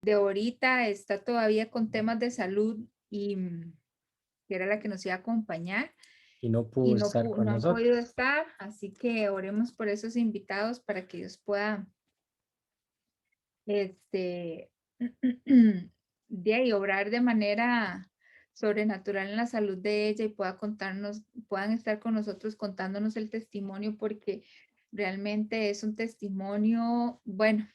de ahorita está todavía con temas de salud y que era la que nos iba a acompañar y no y pudo estar con no ha podido nosotros. estar, así que oremos por esos invitados para que Dios pueda este, de ahí obrar de manera sobrenatural en la salud de ella y puedan estar con nosotros contándonos el testimonio, porque realmente es un testimonio, bueno,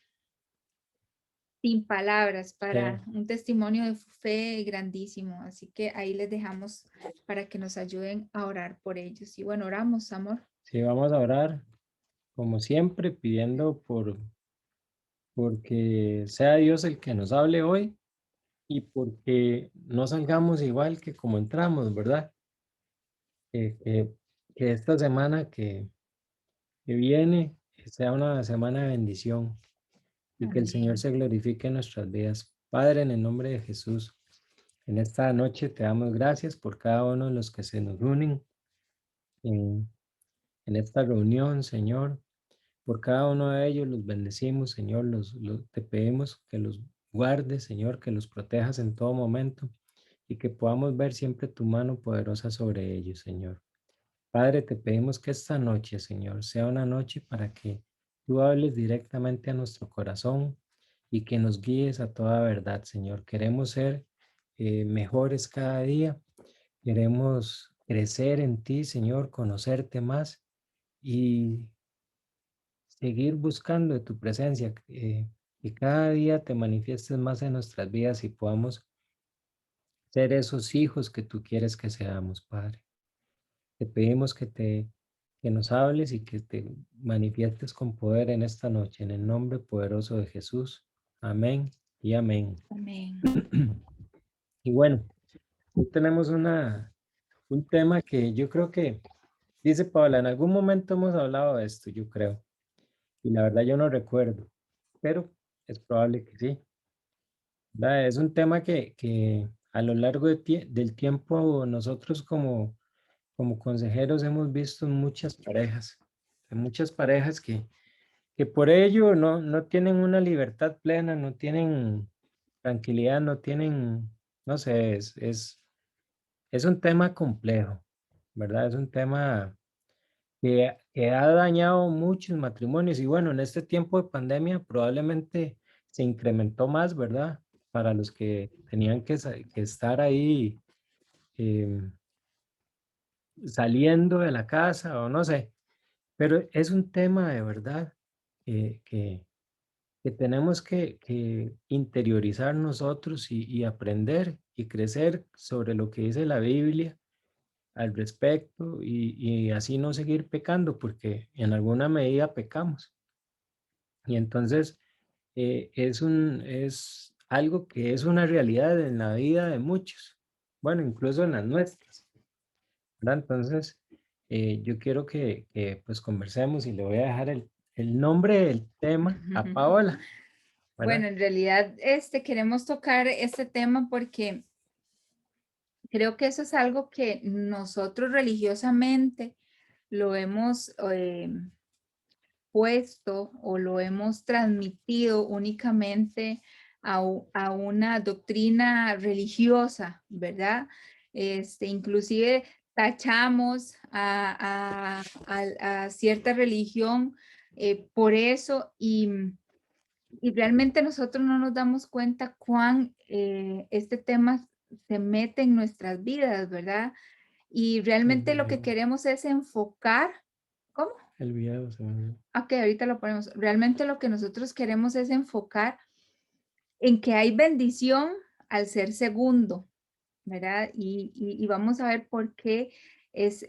sin palabras, Sí, para un testimonio de fe grandísimo. Así que ahí les dejamos para que nos ayuden a orar por ellos. Y bueno, oramos, amor. sí, vamos a orar, como siempre, pidiendo porque sea Dios el que nos hable hoy y porque no salgamos igual que como entramos, ¿verdad? Que, que, que esta semana que viene sea una semana de bendición y que el Señor Amén. se glorifique en nuestras vidas. Padre, en el nombre de Jesús, en esta noche te damos gracias por cada uno de los que se nos unen en, en esta reunión, Señor. Por cada uno de ellos los bendecimos, Señor. Te pedimos que los guardes, Señor, que los protejas en todo momento y que podamos ver siempre tu mano poderosa sobre ellos, Señor. Padre, te pedimos que esta noche, Señor, sea una noche para que tú hables directamente a nuestro corazón y que nos guíes a toda verdad, Señor. Queremos ser mejores cada día. Queremos crecer en ti, Señor, conocerte más y seguir buscando de tu presencia. Que cada día te manifiestes más en nuestras vidas y podamos ser esos hijos que tú quieres que seamos, Padre. Te pedimos que nos hables y que te manifiestes con poder en esta noche, en el nombre poderoso de Jesús. Amén y amén. Amén. Y bueno, hoy tenemos un tema que yo creo que, dice Paula, en algún momento hemos hablado de esto, yo creo, y la verdad yo no recuerdo, pero es probable que sí. ¿Verdad? Es un tema que a lo largo del tiempo nosotros como consejeros hemos visto en muchas parejas que por ello no tienen una libertad plena, no tienen tranquilidad, no tienen, no sé, es un tema complejo, ¿verdad? Es un tema que ha dañado muchos matrimonios y bueno, en este tiempo de pandemia probablemente se incrementó más, ¿verdad? Para los que tenían que estar ahí em, saliendo de la casa o no sé, pero es un tema de verdad que, que, que tenemos que interiorizar nosotros y aprender y crecer sobre lo que dice la Biblia al respecto y así no seguir pecando, porque en alguna medida pecamos. Y entonces es algo que es una realidad en la vida de muchos, bueno, incluso en las nuestras, ¿verdad? Entonces, yo quiero pues conversemos y le voy a dejar el nombre del tema a Paola, Bueno, ¿verdad? en realidad, queremos tocar este tema porque creo que eso es algo que nosotros religiosamente lo hemos puesto o lo hemos transmitido únicamente a una doctrina religiosa, ¿verdad? Inclusive tachamos a cierta religión por eso y realmente nosotros no nos damos cuenta cuán este tema se mete en nuestras vidas, ¿verdad? Y El realmente lo que video, queremos es enfocar, ¿cómo? el video se me... Ok, ahorita lo ponemos. Realmente lo que nosotros queremos es enfocar en que hay bendición al ser segundo, ¿verdad? Y vamos a ver por qué es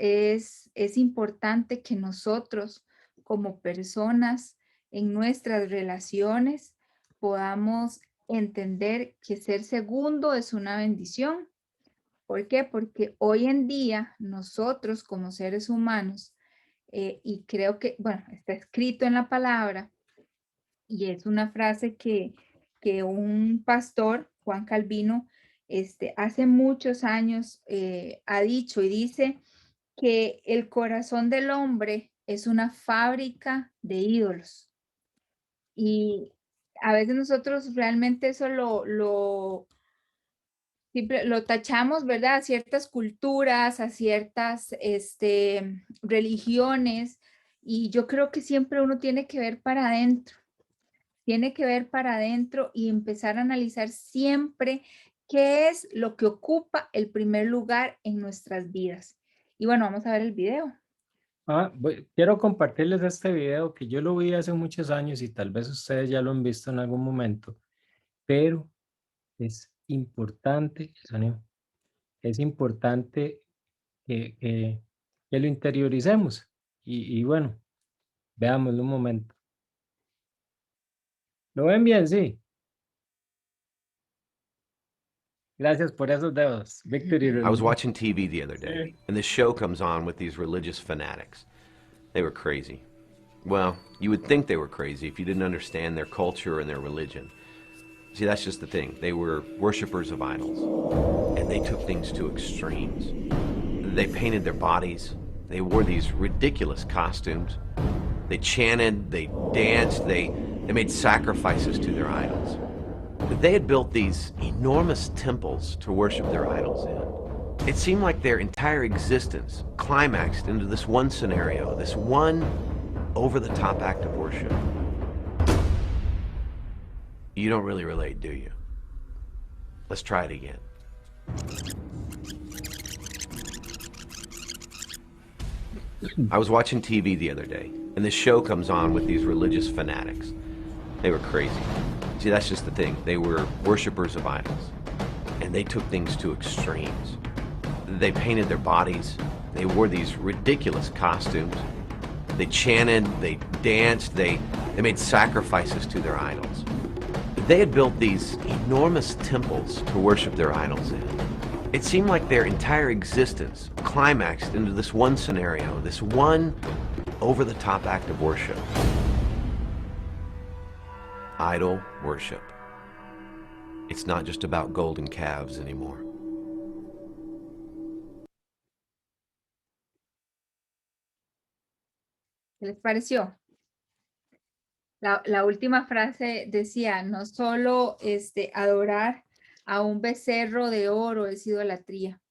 importante que nosotros como personas en nuestras relaciones podamos entender que ser segundo es una bendición. ¿Por qué? Porque hoy en día nosotros como seres humanos, y creo que, bueno, está escrito en la palabra, y es una frase que un pastor, Juan Calvino, hace muchos años ha dicho y dice que el corazón del hombre es una fábrica de ídolos. Y a veces nosotros realmente eso siempre lo tachamos, ¿verdad? A ciertas culturas, a ciertas religiones, y yo creo que siempre uno tiene que ver para adentro, tiene que ver para adentro y empezar a analizar siempre qué es lo que ocupa el primer lugar en nuestras vidas. Y bueno, vamos a ver el video. Quiero compartirles este video que yo lo vi hace muchos años y tal vez ustedes ya lo han visto en algún momento, pero es importante, sonido, es importante que lo interioricemos. Y bueno, veámoslo un momento. ¿Lo ven bien? Sí. Gracias por esos dedos, Victory. I was watching TV the other day, and this show comes on with these religious fanatics. They were crazy. Well, you would think they were crazy if you didn't understand their culture and their religion. See, that's just the thing. They were worshippers of idols, and they took things to extremes. They painted their bodies. They wore these ridiculous costumes. They chanted, they danced, they made sacrifices to their idols. They had built these enormous temples to worship their idols in. It seemed like their entire existence climaxed into this one scenario, this one over-the-top act of worship. You don't really relate, do you? Let's try it again. I was watching TV the other day, and this show comes on with these religious fanatics. They were crazy. See, that's just the thing. They were worshippers of idols, and they took things to extremes. They painted their bodies. They wore these ridiculous costumes. They chanted, they danced, they made sacrifices to their idols. They had built these enormous temples to worship their idols in. It seemed like their entire existence climaxed into this one scenario, this one over-the-top act of worship. Idol worship. It's not just about golden calves anymore. ¿Qué les pareció? La última frase decía, no solo adorar a un becerro de oro es idolatría.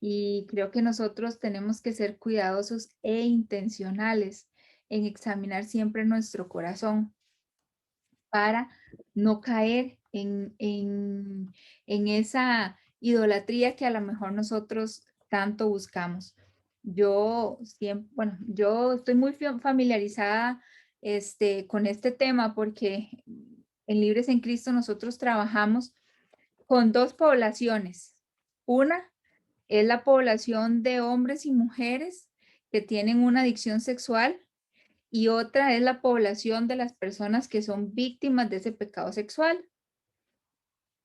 Y creo que nosotros tenemos que ser cuidadosos e intencionales en examinar siempre nuestro corazón para no caer en esa idolatría que a lo mejor nosotros tanto buscamos. Yo siempre, bueno, yo estoy muy familiarizada con este tema porque en Libres en Cristo nosotros trabajamos con dos poblaciones. Una es la población de hombres y mujeres que tienen una adicción sexual y otra es la población de las personas que son víctimas de ese pecado sexual.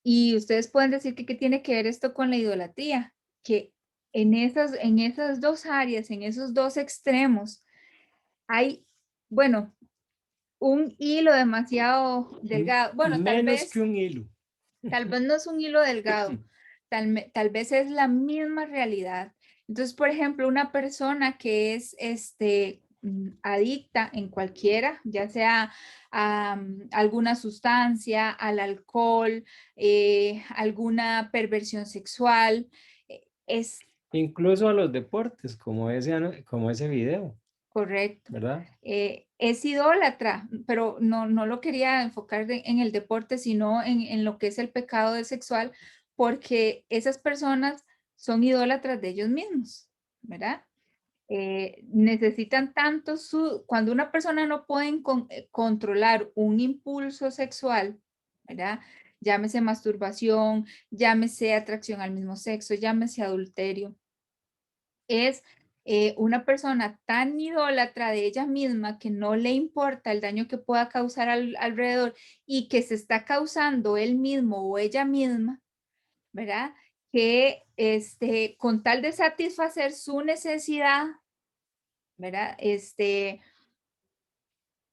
Y ustedes pueden decir que qué tiene que ver esto con la idolatría, que en esas dos áreas, en esos dos extremos, hay, bueno, un hilo demasiado delgado. Bueno, Menos que un hilo. tal vez no es un hilo delgado, tal vez es la misma realidad. Entonces, por ejemplo, una persona que es adicta en cualquiera, ya sea a alguna sustancia, al alcohol, alguna perversión sexual, es Incluso a los deportes, como ese video, correcto. ¿verdad? Es idólatra, pero no lo quería enfocar en el deporte, sino en lo que es el pecado sexual, porque esas personas son idólatras de ellos mismos, ¿verdad? Necesitan tanto cuando una persona no puede controlar un impulso sexual, ¿verdad? Llámese masturbación, llámese atracción al mismo sexo, llámese adulterio, es una persona tan idólatra de ella misma que no le importa el daño que pueda causar alrededor y que se está causando él mismo o ella misma, ¿verdad? Que con tal de satisfacer su necesidad, ¿verdad?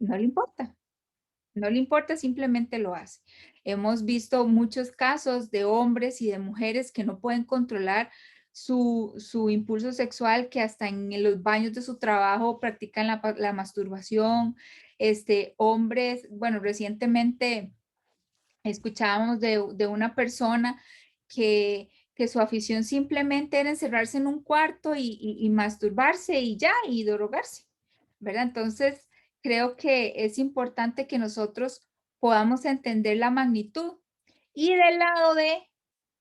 No le importa. No le importa, simplemente lo hace. Hemos visto muchos casos de hombres y de mujeres que no pueden controlar su impulso sexual, que hasta en los baños de su trabajo practican la masturbación. hombres, bueno, recientemente escuchábamos de una persona que su afición simplemente era encerrarse en un cuarto y masturbarse y ya, y drogarse, ¿verdad? Entonces, creo que es importante que nosotros podamos entender la magnitud. Y del lado de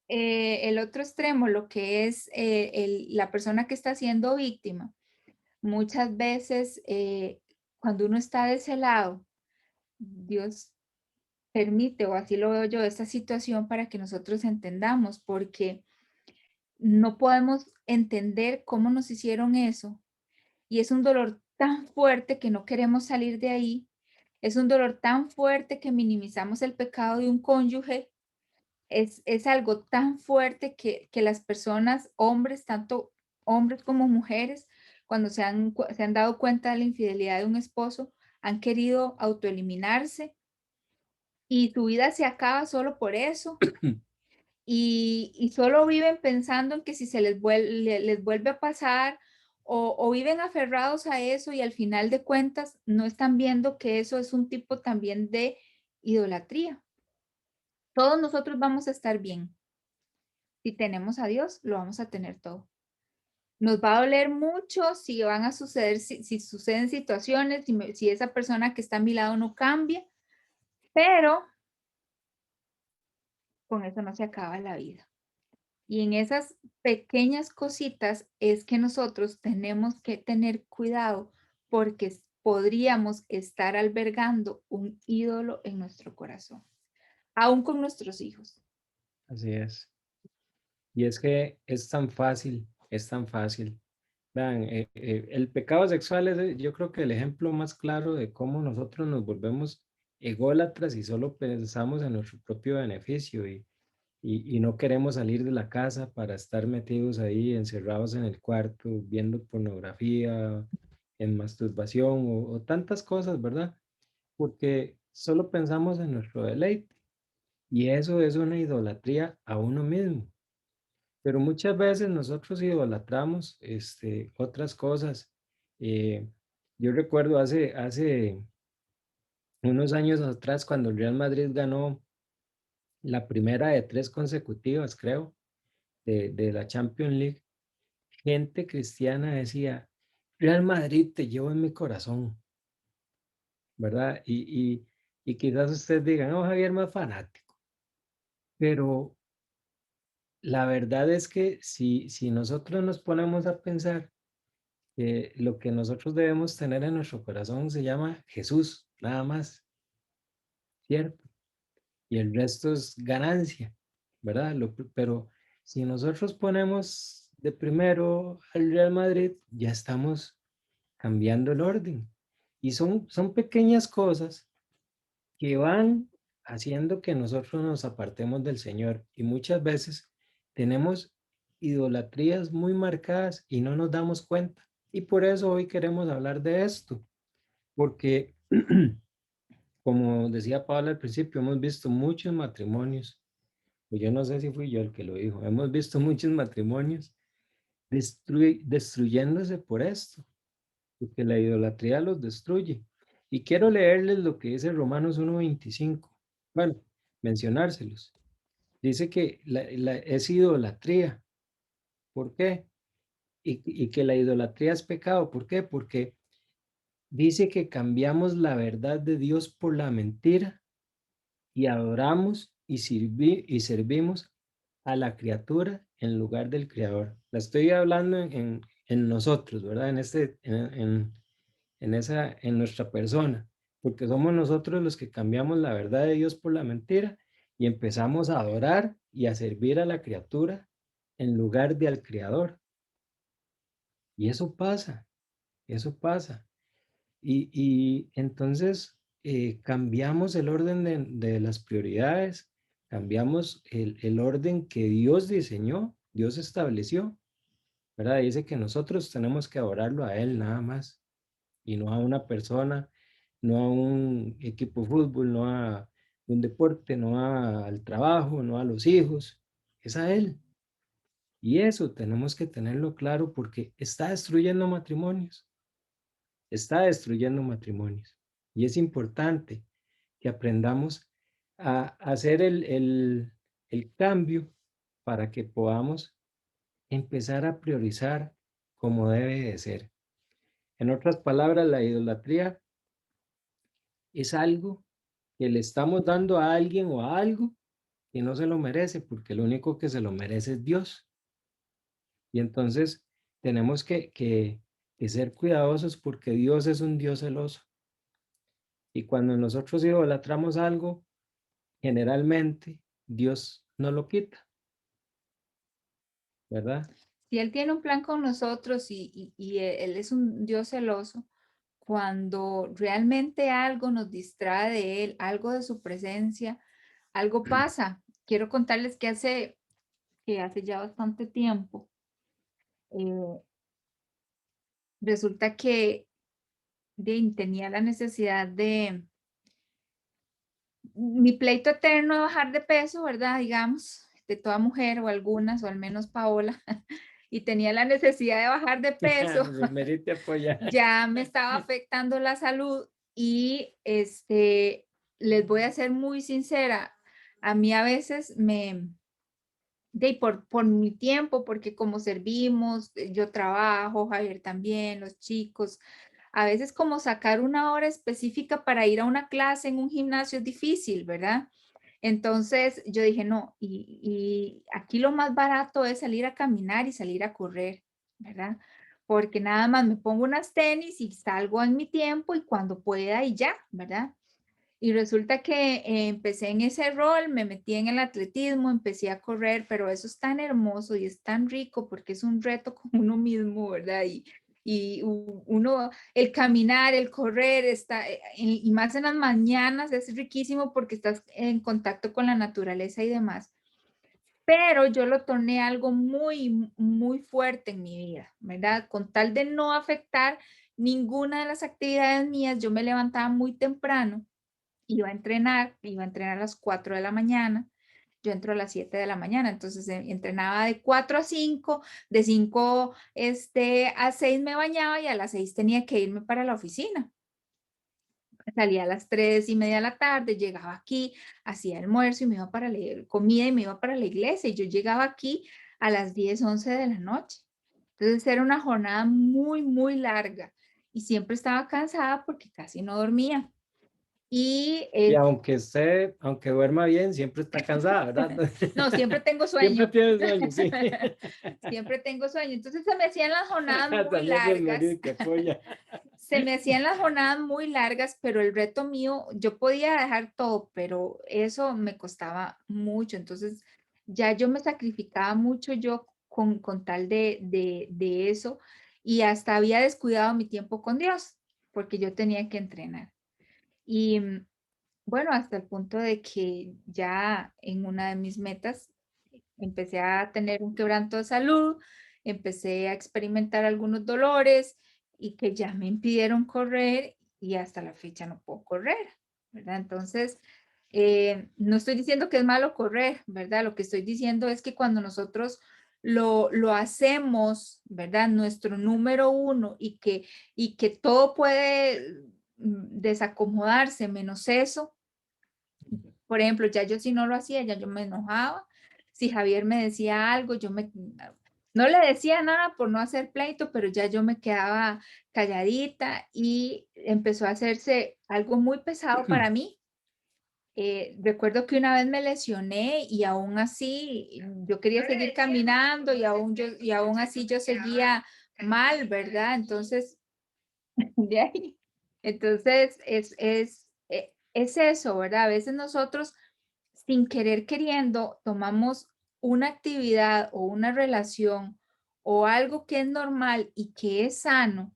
el otro extremo, lo que es la persona que está siendo víctima, muchas veces cuando uno está de ese lado, Dios permite, o así lo veo yo, esta situación para que nosotros entendamos, porque no podemos entender cómo nos hicieron eso. Y es un dolor tan fuerte que no queremos salir de ahí. Es un dolor tan fuerte que minimizamos el pecado de un cónyuge. Es algo tan fuerte que las personas, hombres, tanto hombres como mujeres, cuando se han dado cuenta de la infidelidad de un esposo, han querido autoeliminarse y su vida se acaba solo por eso. Y solo viven pensando en que si se les vuelve a pasar o viven aferrados a eso y al final de cuentas no están viendo que eso es un tipo también de idolatría. Todos nosotros vamos a estar bien. Si tenemos a Dios, lo vamos a tener todo. Nos va a doler mucho si van a suceder, si suceden situaciones, si esa persona que está a mi lado no cambia, pero con eso no se acaba la vida. Y en esas pequeñas cositas es que nosotros tenemos que tener cuidado porque podríamos estar albergando un ídolo en nuestro corazón, aún con nuestros hijos. Así es. Y es que es tan fácil, es tan fácil. Vean, el pecado sexual es, yo creo que el ejemplo más claro de cómo nosotros nos volvemos ególatras y solo pensamos en nuestro propio beneficio y no queremos salir de la casa para estar metidos ahí, encerrados en el cuarto, viendo pornografía, en masturbación o tantas cosas, ¿verdad? Porque solo pensamos en nuestro deleite y eso es una idolatría a uno mismo. Pero muchas veces nosotros idolatramos otras cosas. Yo recuerdo hace unos años atrás cuando el Real Madrid ganó la primera de 3 consecutivas, creo, de la Champions League, gente cristiana decía, Real Madrid te llevo en mi corazón, ¿verdad? Y quizás ustedes digan, oh, Javier, más fanático. Pero la verdad es que si nosotros nos ponemos a pensar, lo que nosotros debemos tener en nuestro corazón se llama Jesús, nada más, ¿cierto? Y el resto es ganancia, ¿verdad? Pero si nosotros ponemos de primero al Real Madrid, ya estamos cambiando el orden. Y son pequeñas cosas que van haciendo que nosotros nos apartemos del Señor. Y muchas veces tenemos idolatrías muy marcadas y no nos damos cuenta. Y por eso hoy queremos hablar de esto, porque como decía Pablo al principio, hemos visto muchos matrimonios, pues yo no sé si fui yo el que lo dijo, hemos visto muchos matrimonios destruyéndose por esto, porque la idolatría los destruye. Y quiero leerles lo que dice Romanos 1:25. Bueno, mencionárselos. Dice que es idolatría. ¿Por qué? Y que la idolatría es pecado. ¿Por qué? Porque dice que cambiamos la verdad de Dios por la mentira y adoramos y servimos a la criatura en lugar del creador. La estoy hablando en nosotros, ¿verdad? En nuestra persona, porque somos nosotros los que cambiamos la verdad de Dios por la mentira y empezamos a adorar y a servir a la criatura en lugar de al creador. Y eso pasa, eso pasa. Y entonces cambiamos el orden de las prioridades, cambiamos el orden que Dios diseñó, Dios estableció, ¿verdad? Dice que nosotros tenemos que adorarlo a Él nada más y no a una persona, no a un equipo de fútbol, no a un deporte, no al trabajo, no a los hijos, es a Él. Y eso tenemos que tenerlo claro porque está destruyendo matrimonios, está destruyendo matrimonios. Y es importante que aprendamos a hacer el cambio para que podamos empezar a priorizar como debe de ser. En otras palabras, la idolatría es algo que le estamos dando a alguien o a algo que no se lo merece, porque lo único que se lo merece es Dios. Y entonces tenemos que ser cuidadosos porque Dios es un Dios celoso. Y cuando nosotros idolatramos algo, generalmente Dios no lo quita, ¿verdad? Si Él tiene un plan con nosotros y Él es un Dios celoso, cuando realmente algo nos distrae de Él, algo de su presencia, algo pasa. Quiero contarles que hace ya bastante tiempo, eh, resulta que tenía la necesidad mi pleito eterno de bajar de peso, ¿verdad? Digamos, de toda mujer o algunas, o al menos Paola, y tenía la necesidad de bajar de peso. Merite apoyar. Ya me estaba afectando la salud y les voy a ser muy sincera, a mí a veces por mi tiempo, porque como servimos, yo trabajo, Javier también, los chicos, a veces como sacar una hora específica para ir a una clase en un gimnasio es difícil, ¿verdad? Entonces yo dije, no, y aquí lo más barato es salir a caminar y salir a correr, ¿verdad? Porque nada más me pongo unas tenis y salgo en mi tiempo y cuando pueda y ya, ¿verdad? Y resulta que empecé en ese rol, me metí en el atletismo, empecé a correr, pero eso es tan hermoso y es tan rico porque es un reto con uno mismo, ¿verdad? Uno, el caminar, el correr, y más en las mañanas es riquísimo porque estás en contacto con la naturaleza y demás. Pero yo lo torné algo muy, muy fuerte en mi vida, ¿verdad? Con tal de no afectar ninguna de las actividades mías, yo me levantaba muy temprano, iba a entrenar a las 4 de la mañana, yo entro a las 7 de la mañana, entonces entrenaba de 4 a 5, de 5 a 6 me bañaba y a las 6 tenía que irme para la oficina. Salía a las 3:30 de la tarde, llegaba aquí, hacía almuerzo y me iba para leer comida y me iba para la iglesia y yo llegaba aquí a las 10, 11 de la noche. Entonces era una jornada muy, muy larga y siempre estaba cansada porque casi no dormía. Y Y aunque duerma bien, siempre está cansada, ¿verdad? no, siempre tengo Siempre sueño. tiene sueño, sí. Siempre tengo sueño. Entonces se me hacían las jornadas muy También largas. Rosmarie te apoya. Se me hacían las jornadas muy largas, pero el reto mío, yo podía dejar todo, pero eso me costaba mucho. Entonces ya yo me sacrificaba mucho yo con tal de eso y hasta había descuidado mi tiempo con Dios porque yo tenía que entrenar. Y bueno, hasta el punto de que ya en una de mis metas empecé a tener un quebranto de salud, empecé a experimentar algunos dolores y que ya me impidieron correr y hasta la fecha no puedo correr, ¿verdad? Entonces, no estoy diciendo que es malo correr, ¿verdad? Lo que estoy diciendo es que cuando nosotros lo hacemos, ¿verdad? Nuestro número uno y que todo puede desacomodarse menos eso. Por ejemplo, ya yo si no lo hacía, ya yo me enojaba. Si Javier me decía algo, no le decía nada por no hacer pleito, pero ya yo me quedaba calladita y empezó a hacerse algo muy pesado para mí. Recuerdo que una vez me lesioné y aún así yo quería seguir caminando y aún así yo seguía mal, ¿verdad? Entonces, de ahí. Entonces, es eso, ¿verdad? A veces nosotros, sin querer queriendo, tomamos una actividad o una relación o algo que es normal y que es sano,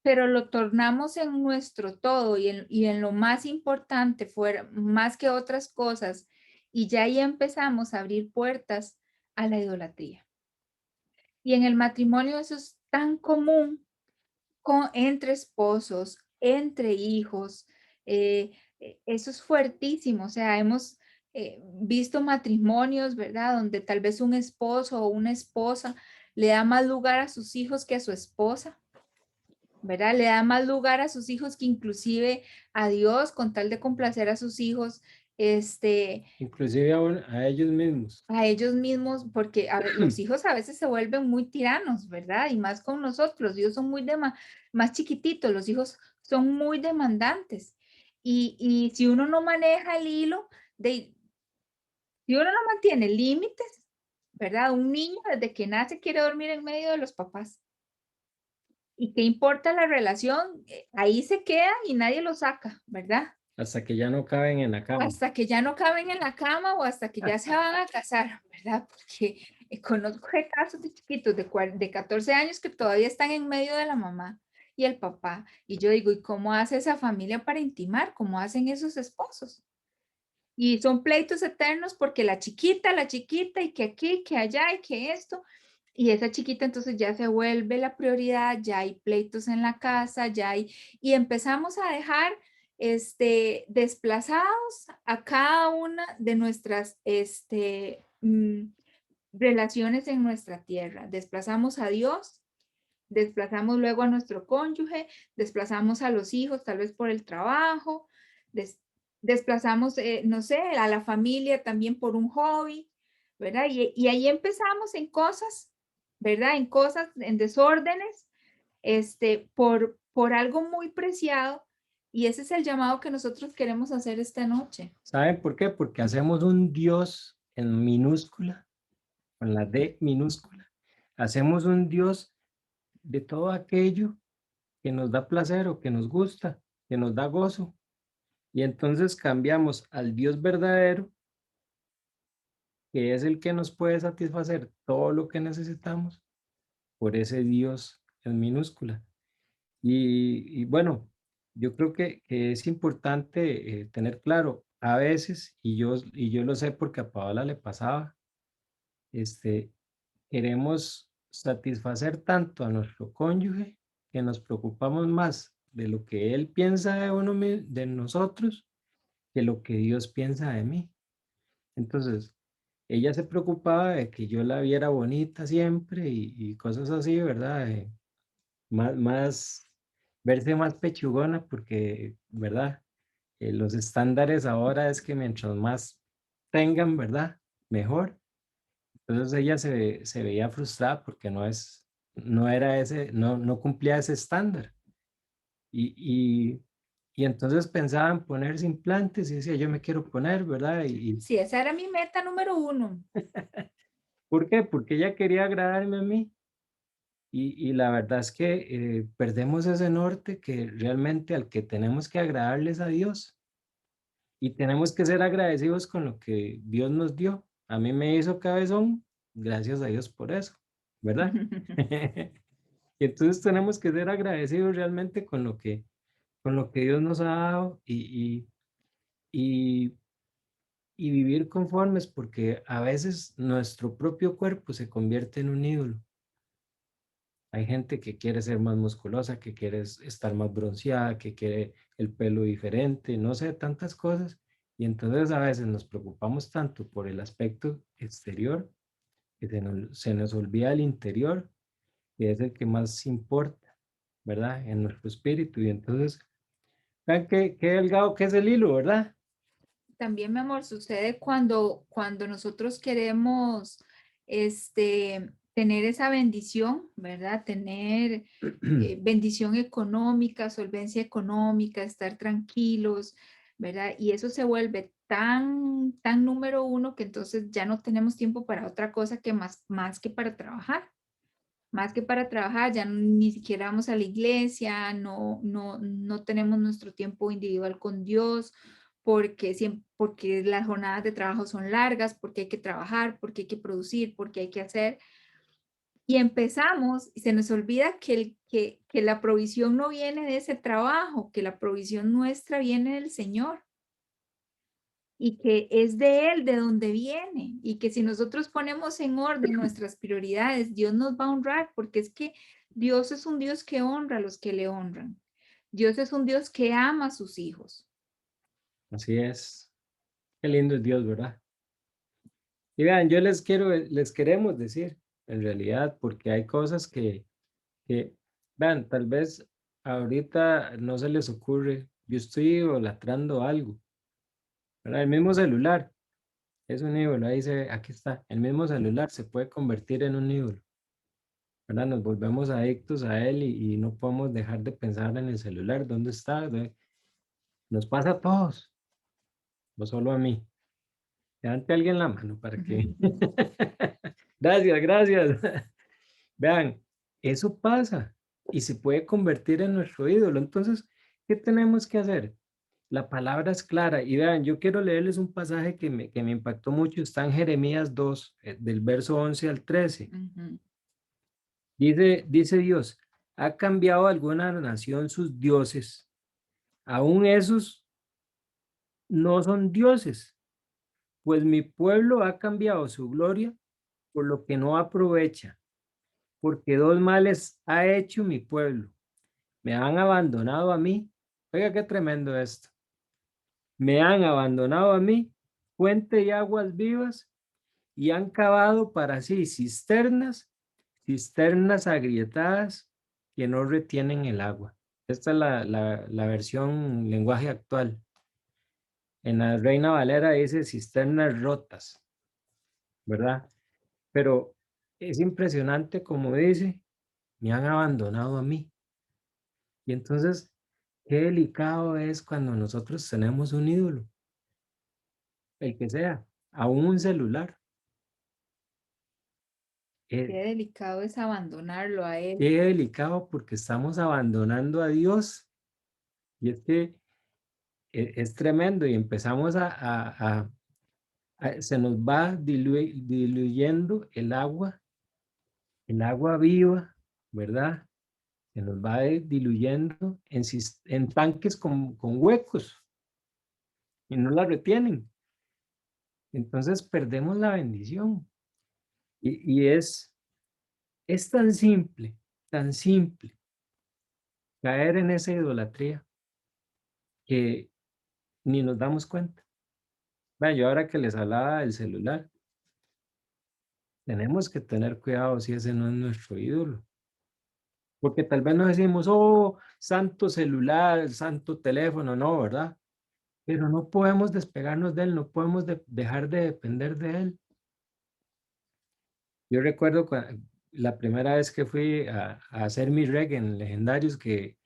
pero lo tornamos en nuestro todo y en lo más importante, fuera, más que otras cosas, y ya ahí empezamos a abrir puertas a la idolatría. Y en el matrimonio eso es tan común entre esposos, entre hijos. Eso es fuertísimo. O sea, hemos visto matrimonios, ¿verdad? Donde tal vez un esposo o una esposa le da más lugar a sus hijos que a su esposa, ¿verdad? Le da más lugar a sus hijos que inclusive a Dios, con tal de complacer a sus hijos, Inclusive a ellos mismos. a ellos mismos, porque los hijos a veces se vuelven muy tiranos, ¿verdad? Y más con nosotros, los hijos son muy más chiquititos, los hijos son muy demandantes. Y si uno no maneja el hilo, si uno no mantiene límites, ¿verdad? Un niño desde que nace quiere dormir en medio de los papás. ¿Y qué importa la relación? Ahí se queda y nadie lo saca, ¿verdad? Hasta que ya no caben en la cama. Hasta que ya no caben en la cama o hasta que ya se van a casar, ¿verdad? Porque conozco casos de chiquitos de 14 años que todavía están en medio de la mamá y el papá. Y yo digo, ¿y cómo hace esa familia para intimar? ¿Cómo hacen esos esposos? Y son pleitos eternos porque la chiquita, y que aquí, que allá, y que esto. Y esa chiquita entonces ya se vuelve la prioridad, ya hay pleitos en la casa, y empezamos a dejar desplazados a cada una de nuestras relaciones en nuestra tierra. Desplazamos a Dios, desplazamos luego a nuestro cónyuge, desplazamos a los hijos, tal vez por el trabajo, desplazamos, no sé, a la familia también por un hobby, ¿verdad? Y ahí empezamos en cosas, ¿verdad? En cosas, en desórdenes, por algo muy preciado. Y ese es el llamado que nosotros queremos hacer esta noche. ¿Saben por qué? Porque hacemos un Dios en minúscula, con la D minúscula. Hacemos un Dios de todo aquello que nos da placer o que nos gusta, que nos da gozo. Y entonces cambiamos al Dios verdadero, que es el que nos puede satisfacer todo lo que necesitamos, por ese Dios en minúscula. Y bueno, yo creo que es importante tener claro, a veces, y yo lo sé porque a Paola le pasaba, este, queremos satisfacer tanto a nuestro cónyuge que nos preocupamos más de lo que él piensa de de nosotros, que lo que Dios piensa de mí. Entonces, ella se preocupaba de que yo la viera bonita siempre y cosas así, ¿verdad? Más, verse más pechugona porque, ¿verdad? Los estándares ahora es que mientras más tengan, ¿verdad? Mejor. Entonces ella se veía frustrada porque no era ese, no cumplía ese estándar. Y, y, y entonces pensaba en ponerse implantes y decía, yo me quiero poner, ¿verdad? Sí, esa era mi meta número 1. ¿Por qué? Porque ella quería agradarme a mí. Y la verdad es que perdemos ese norte que realmente al que tenemos que agradarles a Dios y tenemos que ser agradecidos con lo que Dios nos dio. A mí me hizo cabezón, gracias a Dios por eso, ¿verdad? Y entonces tenemos que ser agradecidos realmente con lo que Dios nos ha dado y, y vivir conformes porque a veces nuestro propio cuerpo se convierte en un ídolo. Hay gente que quiere ser más musculosa, que quiere estar más bronceada, que quiere el pelo diferente, no sé, tantas cosas. Y entonces a veces nos preocupamos tanto por el aspecto exterior que se nos olvida el interior, que es el que más importa, ¿verdad? En nuestro espíritu. Y entonces, vean qué delgado que es el hilo, ¿verdad? También, mi amor, sucede cuando nosotros queremos tener esa bendición, ¿verdad? Tener bendición económica, solvencia económica, estar tranquilos, ¿verdad? Y eso se vuelve tan número 1 que entonces ya no tenemos tiempo para otra cosa que más que para trabajar. Más que para trabajar, ya ni siquiera vamos a la iglesia, no tenemos nuestro tiempo individual con Dios, porque las jornadas de trabajo son largas, porque hay que trabajar, porque hay que producir, porque hay que hacer. Y empezamos y se nos olvida que la provisión no viene de ese trabajo, que la provisión nuestra viene del Señor y que es de Él de donde viene y que si nosotros ponemos en orden nuestras prioridades, Dios nos va a honrar porque es que Dios es un Dios que honra a los que le honran. Dios es un Dios que ama a sus hijos. Así es. Qué lindo es Dios, ¿verdad? Y vean, les queremos decir, en realidad, porque hay cosas que vean, tal vez ahorita no se les ocurre, yo estoy idolatrando algo, ¿verdad? El mismo celular es un ídolo, ahí se ve, aquí está, el mismo celular se puede convertir en un ídolo, ¿verdad? Nos volvemos adictos a él y no podemos dejar de pensar en el celular, ¿dónde está? Nos pasa a todos, no solo a mí. Levante alguien la mano para que... Gracias, gracias. Vean, eso pasa y se puede convertir en nuestro ídolo. Entonces, ¿qué tenemos que hacer? La palabra es clara. Y vean, yo quiero leerles un pasaje que me impactó mucho. Está en Jeremías 2, del verso 11 al 13. Ujú. Dice Dios, ¿ha cambiado alguna nación sus dioses? Aún esos no son dioses, pues mi pueblo ha cambiado su gloria por lo que no aprovecha, porque dos males ha hecho mi pueblo. Me han abandonado a mí. Oiga, qué tremendo esto. Me han abandonado a mí, fuente de aguas vivas, y han cavado para sí cisternas, cisternas agrietadas que no retienen el agua. Esta es la versión lenguaje actual. En la Reina Valera dice cisternas rotas, ¿verdad? Pero es impresionante como dice, me han abandonado a mí. Y entonces, qué delicado es cuando nosotros tenemos un ídolo, el que sea, aún un celular. Qué Eh, delicado es abandonarlo a él. qué delicado porque estamos abandonando a Dios. Y es que es tremendo y empezamos se nos va diluyendo el agua viva, ¿verdad? Se nos va diluyendo en tanques con huecos y no la retienen. Entonces perdemos la bendición. Y es tan simple caer en esa idolatría que ni nos damos cuenta. Vea, yo ahora que les hablaba del celular, tenemos que tener cuidado si ese no es nuestro ídolo. Porque tal vez nos decimos, oh, santo celular, santo teléfono, no, ¿verdad? Pero no podemos despegarnos de él, no podemos dejar de depender de él. Yo recuerdo la primera vez que fui a hacer mi reggae en Legendarios que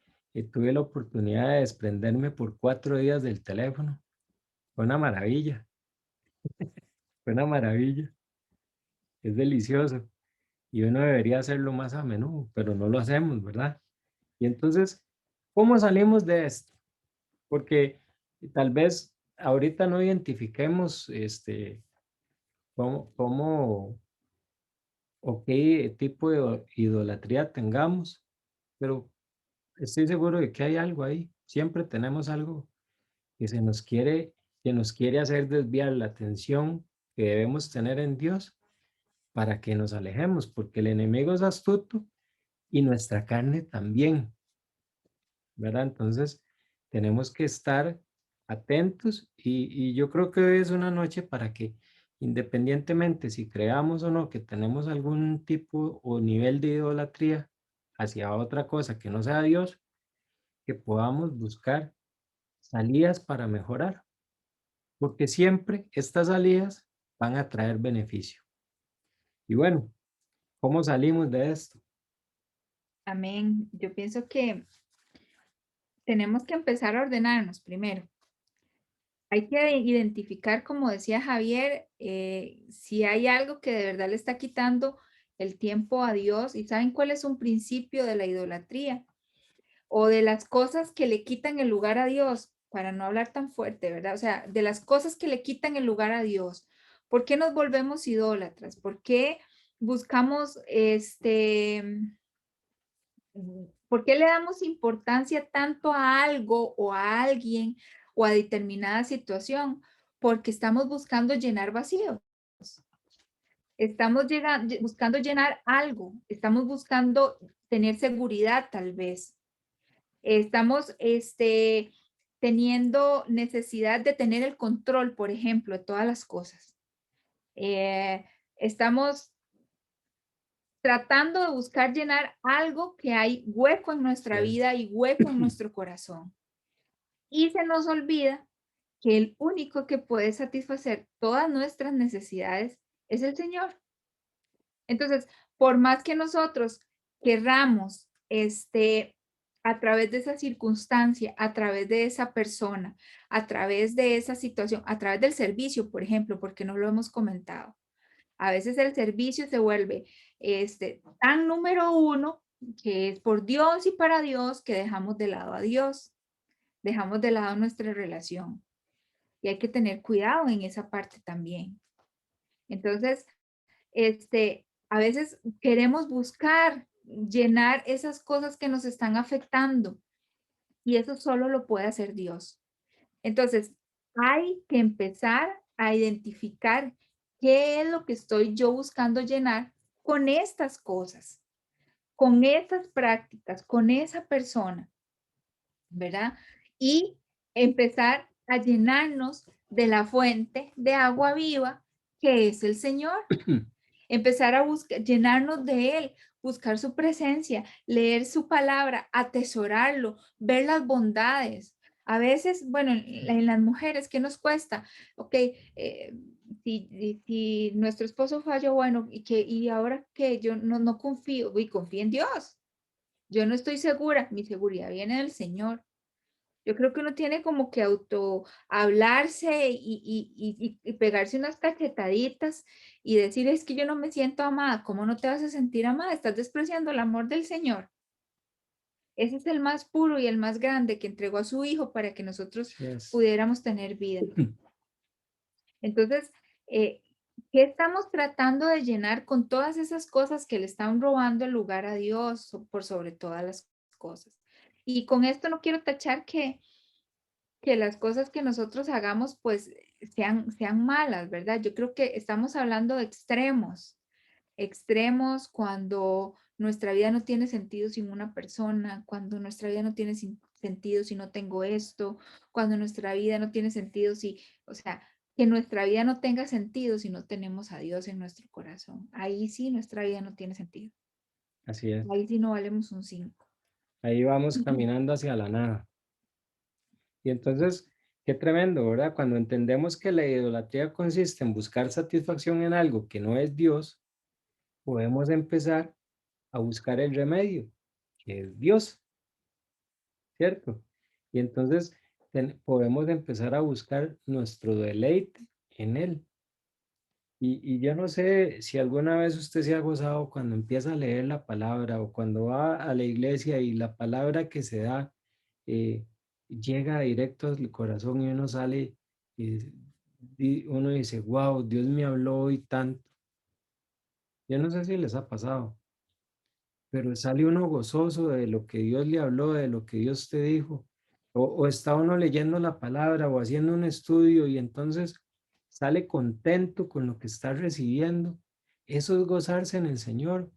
tuve la oportunidad de desprenderme por 4 días del teléfono. Fue una maravilla, fue una maravilla. Es delicioso y uno debería hacerlo más a menudo, pero no lo hacemos, ¿verdad? Y entonces, ¿cómo salimos de esto? Porque tal vez ahorita no identifiquemos cómo o qué tipo de idolatría tengamos, pero estoy seguro de que hay algo ahí. Siempre tenemos algo que que nos quiere hacer desviar la atención que debemos tener en Dios para que nos alejemos, porque el enemigo es astuto y nuestra carne también, ¿verdad? Entonces, tenemos que estar atentos y yo creo que hoy es una noche para que independientemente si creamos o no que tenemos algún tipo o nivel de idolatría hacia otra cosa que no sea Dios, que podamos buscar salidas para mejorar, porque siempre estas salidas van a traer beneficio. Y bueno, ¿cómo salimos de esto? Amén. Yo pienso que tenemos que empezar a ordenarnos primero. Hay que identificar, como decía Javier, si hay algo que de verdad le está quitando el tiempo a Dios. ¿Y saben cuál es un principio de la idolatría? O de las cosas que le quitan el lugar a Dios, para no hablar tan fuerte, ¿verdad? O sea, de las cosas que le quitan el lugar a Dios. ¿Por qué nos volvemos idólatras? ¿Por qué buscamos ¿por qué le damos importancia tanto a algo o a alguien o a determinada situación? Porque estamos buscando llenar vacíos. Estamos buscando llenar algo. Estamos buscando tener seguridad, tal vez. Estamos teniendo necesidad de tener el control, por ejemplo, de todas las cosas. Estamos tratando de buscar llenar algo que hay hueco en nuestra Yes. vida y hueco en nuestro corazón. Y se nos olvida que el único que puede satisfacer todas nuestras necesidades es el Señor. Entonces, por más que nosotros querramos, a través de esa circunstancia, a través de esa persona, a través de esa situación, a través del servicio, por ejemplo, porque no lo hemos comentado. A veces el servicio se vuelve tan número uno que es por Dios y para Dios que dejamos de lado a Dios, dejamos de lado nuestra relación. Y hay que tener cuidado en esa parte también. Entonces, a veces queremos buscar llenar esas cosas que nos están afectando y eso solo lo puede hacer Dios. Entonces, hay que empezar a identificar qué es lo que estoy yo buscando llenar con estas cosas, con estas prácticas, con esa persona, ¿verdad? Y empezar a llenarnos de la fuente de agua viva que es el Señor. Empezar a buscar, llenarnos de Él, buscar su presencia, leer su palabra, atesorarlo, ver las bondades. A veces, bueno, en las mujeres, ¿qué nos cuesta? Ok, si nuestro esposo falló, bueno, y ahora que yo no confío, y confío en Dios. Yo no estoy segura, mi seguridad viene del Señor. Yo creo que uno tiene como que auto hablarse y pegarse unas cachetaditas y decir, es que yo no me siento amada. ¿Cómo no te vas a sentir amada? Estás despreciando el amor del Señor. Ese es el más puro y el más grande que entregó a su Hijo para que nosotros Yes. pudiéramos tener vida. Entonces, eh, ¿qué estamos tratando de llenar con todas esas cosas que le están robando el lugar a Dios por sobre todas las cosas? Y con esto no quiero tachar que las cosas que nosotros hagamos pues sean malas, ¿verdad? Yo creo que estamos hablando de extremos, extremos cuando nuestra vida no tiene sentido sin una persona, cuando nuestra vida no tiene sentido si no tengo esto, cuando nuestra vida no tiene sentido si, o sea, que nuestra vida no tenga sentido si no tenemos a Dios en nuestro corazón. Ahí sí nuestra vida no tiene sentido. Así es. Ahí sí no valemos un 5. Ahí vamos caminando hacia la nada. Y entonces, qué tremendo, ¿verdad? Cuando entendemos que la idolatría consiste en buscar satisfacción en algo que no es Dios, podemos empezar a buscar el remedio, que es Dios, ¿cierto? Y entonces podemos empezar a buscar nuestro deleite en Él. Y yo no sé si alguna vez usted se ha gozado cuando empieza a leer la palabra o cuando va a la iglesia y la palabra que se da eh, llega directo al corazón y uno sale y uno dice, wow, Dios me habló hoy tanto. Yo no sé si les ha pasado, pero sale uno gozoso de lo que Dios le habló, de lo que Dios te dijo, o está uno leyendo la palabra o haciendo un estudio y entonces sale contento con lo que está recibiendo. Eso es gozarse en el Señor.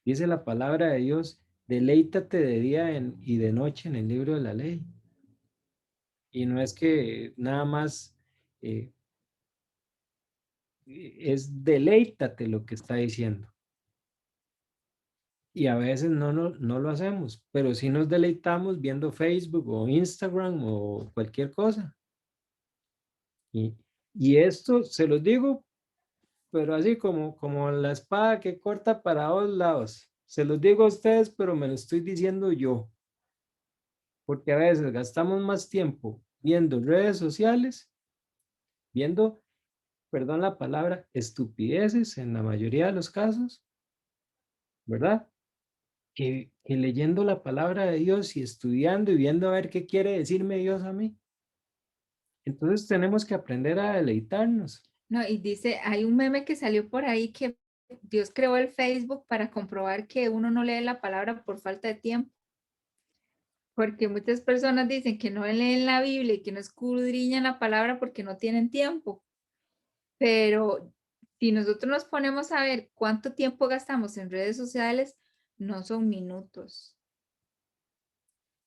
Dice la palabra de Dios, deleítate de día y de noche en el libro de la ley. Y no es que nada más eh, es deleítate lo que está diciendo. Y a veces no lo hacemos, pero sí nos deleitamos viendo Facebook o Instagram o cualquier cosa. Y, y esto se los digo, pero así como la espada que corta para dos lados. Se los digo a ustedes, pero me lo estoy diciendo yo, porque a veces gastamos más tiempo viendo redes sociales, viendo, perdón la palabra, estupideces en la mayoría de los casos, ¿verdad? Que leyendo la palabra de Dios y estudiando y viendo a ver qué quiere decirme Dios a mí. Entonces tenemos que aprender a deleitarnos. No, y dice, hay un meme que salió por ahí que Dios creó el Facebook para comprobar que uno no lee la palabra por falta de tiempo. Porque muchas personas dicen que no leen la Biblia y que no escudriñan la palabra porque no tienen tiempo. Pero si nosotros nos ponemos a ver cuánto tiempo gastamos en redes sociales, no son minutos.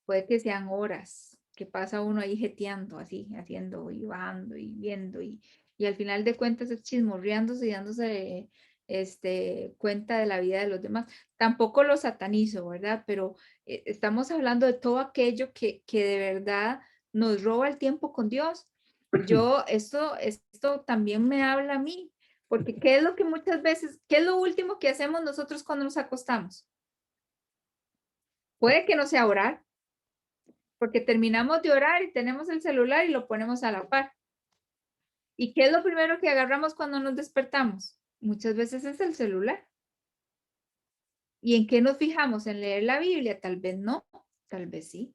Puede que sean horas que pasa uno ahí jeteando, así, haciendo y bajando y viendo y al final de cuentas es chismorreándose y dándose cuenta de la vida de los demás. Tampoco lo satanizo, ¿verdad? Pero estamos hablando de todo aquello que de verdad nos roba el tiempo con Dios. Esto también me habla a mí, porque ¿qué es lo que muchas veces, qué es lo último que hacemos nosotros cuando nos acostamos? Puede que no sea orar, porque terminamos de orar y tenemos el celular y lo ponemos a la par. ¿Y qué es lo primero que agarramos cuando nos despertamos? Muchas veces es el celular. ¿Y en qué nos fijamos? ¿En leer la Biblia? Tal vez no, tal vez sí.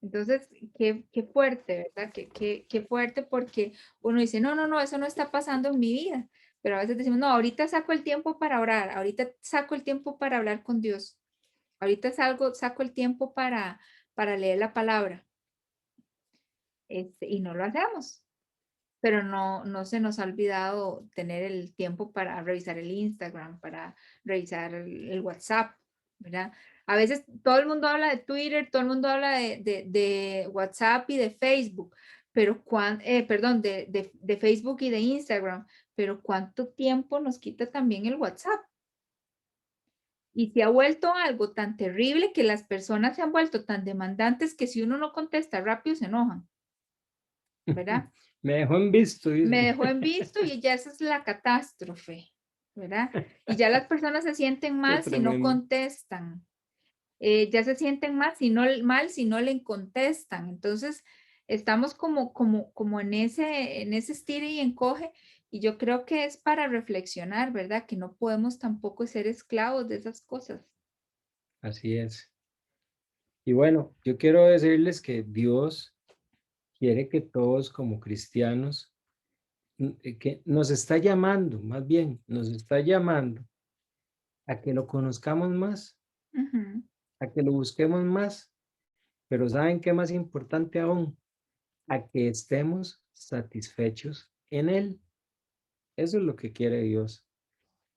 Entonces, qué fuerte, ¿verdad? Qué fuerte porque uno dice, no, no, no, eso no está pasando en mi vida. Pero a veces decimos, no, ahorita saco el tiempo para orar, ahorita saco el tiempo para hablar con Dios, ahorita saco el tiempo para leer la palabra. Y no lo hacemos. Pero no se nos ha olvidado tener el tiempo para revisar el Instagram, para revisar el WhatsApp, ¿verdad? A veces todo el mundo habla de Twitter, todo el mundo habla de WhatsApp y de Facebook, pero perdón, de Facebook y de Instagram, pero ¿cuánto tiempo nos quita también el WhatsApp? Y se ha vuelto algo tan terrible que las personas se han vuelto tan demandantes que si uno no contesta rápido se enojan, ¿verdad? Me dejó en visto, Me dice. dejó en visto y ya esa es la catástrofe, ¿verdad? Y ya las personas se sienten Qué mal si no tremendo. contestan. Ya se sienten mal si no le contestan. Entonces, estamos como en ese estire y encoge. Y yo creo que es para reflexionar, ¿verdad? Que no podemos tampoco ser esclavos de esas cosas. Así es. Y bueno, yo quiero decirles que Dios quiere que todos como cristianos, que nos está llamando, más bien, nos está llamando a que lo conozcamos más, Ujú. a que lo busquemos más, pero ¿saben qué más importante aún? A que estemos satisfechos en Él. Eso es lo que quiere Dios.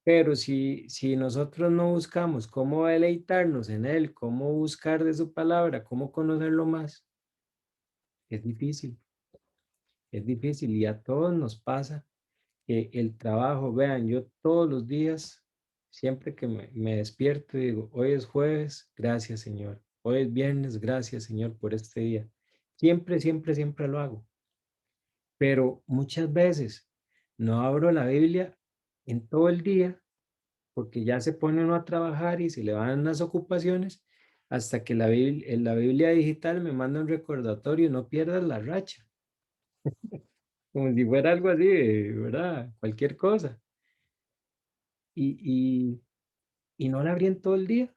Pero si nosotros no buscamos cómo deleitarnos en Él, cómo buscar de su palabra, cómo conocerlo más, es difícil y a todos nos pasa que el trabajo, vean, yo todos los días, siempre que me despierto, digo, hoy es jueves, gracias Señor, hoy es viernes, gracias Señor por este día. Siempre, siempre, siempre lo hago, pero muchas veces no abro la Biblia en todo el día porque ya se pone uno a trabajar y se le van las ocupaciones hasta que la Biblia digital me manda un recordatorio, no pierdas la racha, como si fuera algo así, ¿verdad? Cualquier cosa. Y, y no la abrí en todo el día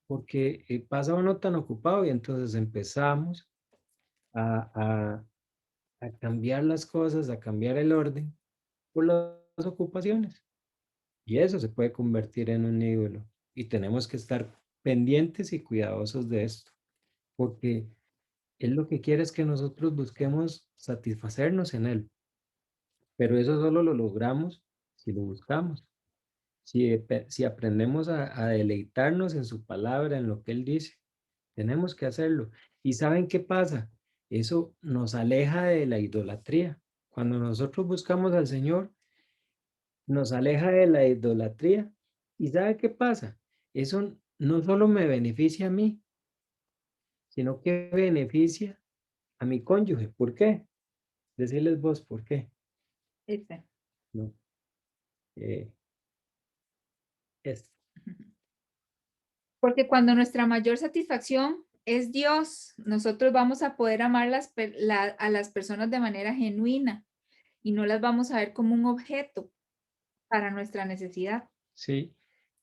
porque pasa uno tan ocupado y entonces empezamos a, a, a cambiar las cosas, a cambiar el orden por las ocupaciones. Y eso se puede convertir en un ídolo. Y tenemos que estar pendientes y cuidadosos de esto, porque Él lo que quiere es que nosotros busquemos satisfacernos en Él, pero eso solo lo logramos si lo buscamos, si aprendemos a deleitarnos en su palabra, en lo que Él dice, tenemos que hacerlo. ¿Y saben qué pasa? Eso nos aleja de la idolatría. Cuando nosotros buscamos al Señor, nos aleja de la idolatría. ¿Y sabe qué pasa? Eso no solo me beneficia a mí, sino que beneficia a mi cónyuge. ¿Por qué? Decirles vos por qué. Ese. No, eh, es Porque cuando nuestra mayor satisfacción es Dios, nosotros vamos a poder amar a las personas de manera genuina y no las vamos a ver como un objeto para nuestra necesidad, sí.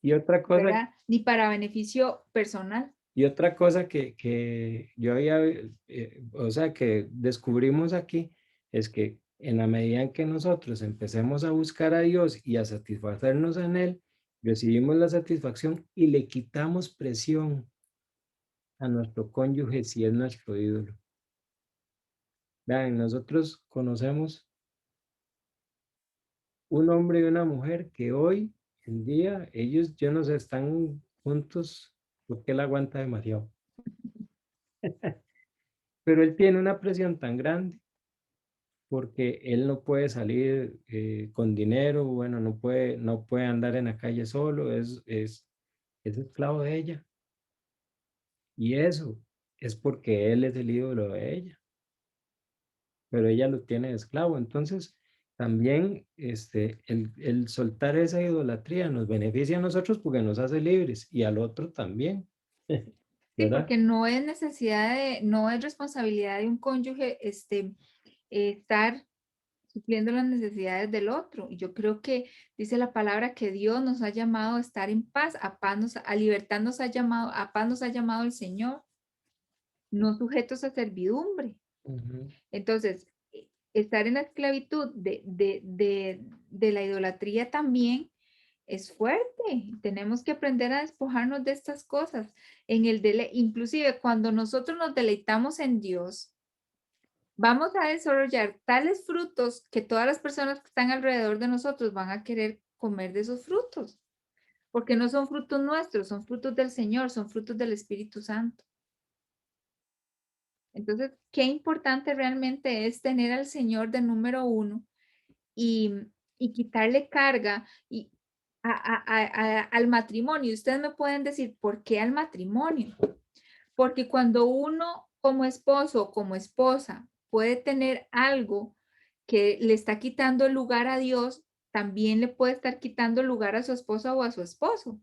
Y otra cosa, ¿verdad? Ni para beneficio personal. y otra cosa que yo había, o sea, que descubrimos aquí, es que en la medida en que nosotros empecemos a buscar a Dios y a satisfacernos en Él, recibimos la satisfacción y le quitamos presión a nuestro cónyuge si es nuestro ídolo. Vean, nosotros conocemos un hombre y una mujer que hoy en día, ellos, yo no sé, están juntos porque él aguanta demasiado. Pero él tiene una presión tan grande porque él no puede salir con dinero, bueno, no puede andar en la calle solo, es esclavo de ella. Y eso es porque él es el ídolo de ella, pero ella lo tiene de esclavo. Entonces, también el soltar esa idolatría nos beneficia a nosotros porque nos hace libres y al otro también, Sí, ¿verdad? porque no es necesidad no es responsabilidad de un cónyuge estar supliendo las necesidades del otro. Y yo creo que dice la palabra que Dios nos ha llamado a estar en paz, a libertad nos ha llamado, a paz nos ha llamado el Señor, no sujetos a servidumbre. Ujú. Entonces, estar en la esclavitud de la idolatría también es fuerte. Tenemos que aprender a despojarnos de estas cosas. Inclusive cuando nosotros nos deleitamos en Dios, vamos a desarrollar tales frutos que todas las personas que están alrededor de nosotros van a querer comer de esos frutos, porque no son frutos nuestros, son frutos del Señor, son frutos del Espíritu Santo. Entonces, qué importante realmente es tener al Señor de número uno y, y quitarle carga al matrimonio. Ustedes me pueden decir, ¿por qué al matrimonio? Porque cuando uno como esposo o como esposa puede tener algo que le está quitando el lugar a Dios, también le puede estar quitando el lugar a su esposa o a su esposo.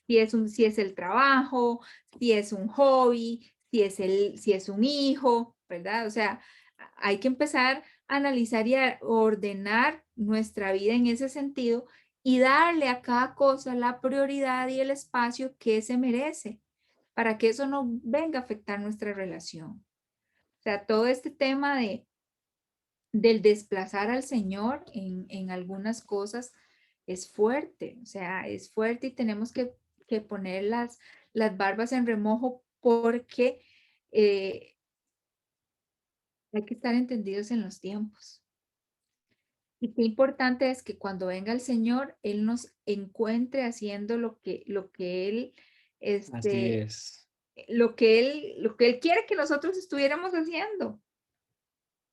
Si es el trabajo, si es un hobby, si es un hijo, ¿verdad? O sea, hay que empezar a analizar y a ordenar nuestra vida en ese sentido y darle a cada cosa la prioridad y el espacio que se merece para que eso no venga a afectar nuestra relación. O sea, todo este tema del desplazar al Señor en algunas cosas es fuerte, o sea, es fuerte y tenemos que poner las barbas en remojo porque hay que estar entendidos en los tiempos. Y qué importante es que cuando venga el Señor, Él nos encuentre haciendo lo que Él, Así este, es. lo que Él quiere que nosotros estuviéramos haciendo.